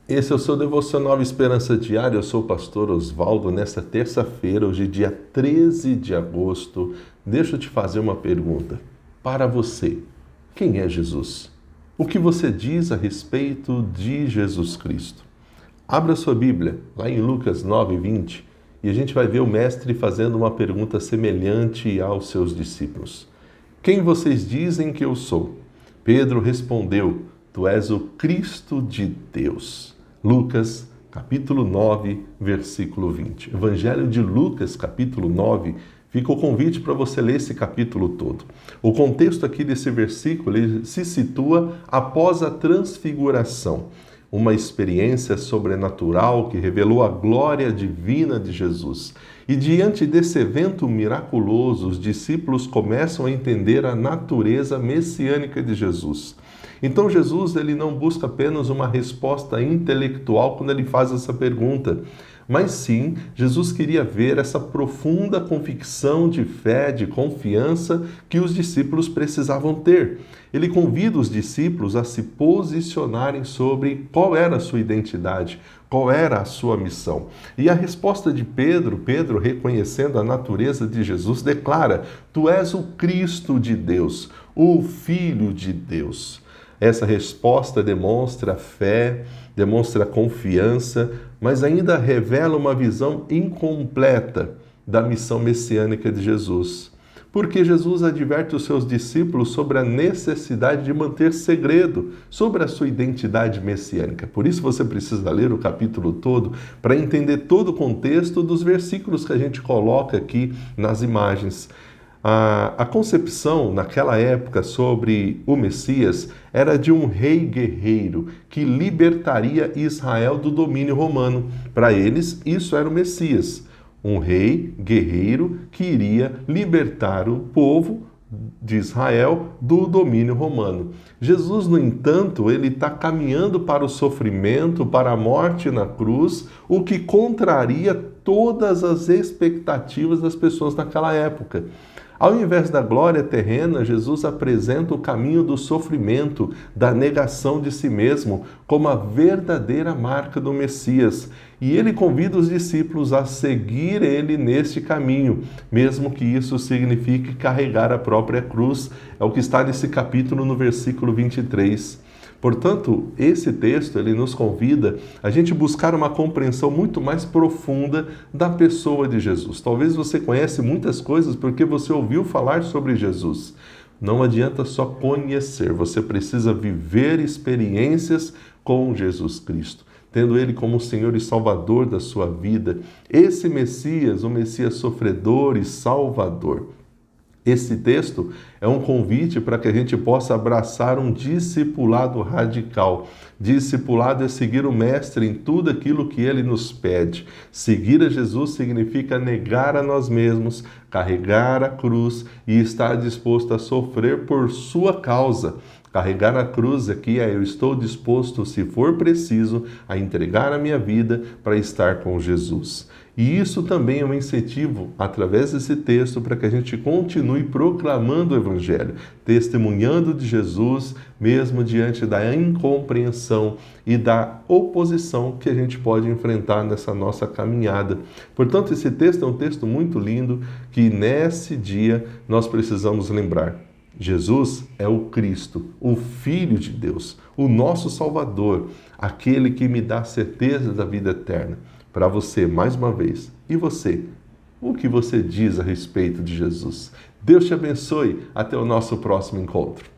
Esse é o seu Devocional Esperança Diária. Eu sou o pastor Oswaldo. Nesta terça-feira, hoje dia 13 de agosto, deixa eu te fazer uma pergunta. Para você, quem é Jesus? O que você diz a respeito de Jesus Cristo? Abra sua Bíblia, lá em Lucas 9:20, e a gente vai ver o mestre fazendo uma pergunta semelhante aos seus discípulos. Quem vocês dizem que eu sou? Pedro respondeu: Tu és o Cristo de Deus. Lucas, capítulo 9, versículo 20. Evangelho de Lucas, capítulo 9, fica o convite para você ler esse capítulo todo. O contexto aqui desse versículo ele se situa após a transfiguração, uma experiência sobrenatural que revelou a glória divina de Jesus. E diante desse evento miraculoso, os discípulos começam a entender a natureza messiânica de Jesus. Então Jesus ele não busca apenas uma resposta intelectual quando ele faz essa pergunta, mas sim, Jesus queria ver essa profunda convicção de fé, de confiança que os discípulos precisavam ter. Ele convida os discípulos a se posicionarem sobre qual era a sua identidade, qual era a sua missão. E a resposta de Pedro, reconhecendo a natureza de Jesus, declara: Tu és o Cristo de Deus, o Filho de Deus. Essa resposta demonstra fé, demonstra confiança, mas ainda revela uma visão incompleta da missão messiânica de Jesus. Porque Jesus adverte os seus discípulos sobre a necessidade de manter segredo sobre a sua identidade messiânica. Por isso você precisa ler o capítulo todo para entender todo o contexto dos versículos que a gente coloca aqui nas imagens. A concepção naquela época sobre o Messias era de um rei guerreiro que libertaria Israel do domínio romano. Para eles, isso era o Messias, um rei guerreiro que iria libertar o povo de Israel do domínio romano. Jesus, no entanto, ele está caminhando para o sofrimento, para a morte na cruz, o que contraria todas as expectativas das pessoas naquela época. Ao invés da glória terrena, Jesus apresenta o caminho do sofrimento, da negação de si mesmo, como a verdadeira marca do Messias. E ele convida os discípulos a seguir ele neste caminho, mesmo que isso signifique carregar a própria cruz. É o que está nesse capítulo no versículo 23. Portanto, esse texto ele nos convida a gente buscar uma compreensão muito mais profunda da pessoa de Jesus. Talvez você conhece muitas coisas porque você ouviu falar sobre Jesus. Não adianta só conhecer, você precisa viver experiências com Jesus Cristo, tendo Ele como Senhor e Salvador da sua vida. Esse Messias, o Messias sofredor e Salvador. Esse texto é um convite para que a gente possa abraçar um discipulado radical. Discipulado é seguir o Mestre em tudo aquilo que Ele nos pede. Seguir a Jesus significa negar a nós mesmos, carregar a cruz e estar disposto a sofrer por sua causa. Carregar a cruz aqui é eu estou disposto, se for preciso, a entregar a minha vida para estar com Jesus. E isso também é um incentivo, através desse texto, para que a gente continue proclamando o Evangelho, testemunhando de Jesus, mesmo diante da incompreensão e da oposição que a gente pode enfrentar nessa nossa caminhada. Portanto, esse texto é um texto muito lindo que nesse dia nós precisamos lembrar. Jesus é o Cristo, o Filho de Deus, o nosso Salvador, aquele que me dá certeza da vida eterna. Para você, mais uma vez, e você? O que você diz a respeito de Jesus? Deus te abençoe. Até o nosso próximo encontro.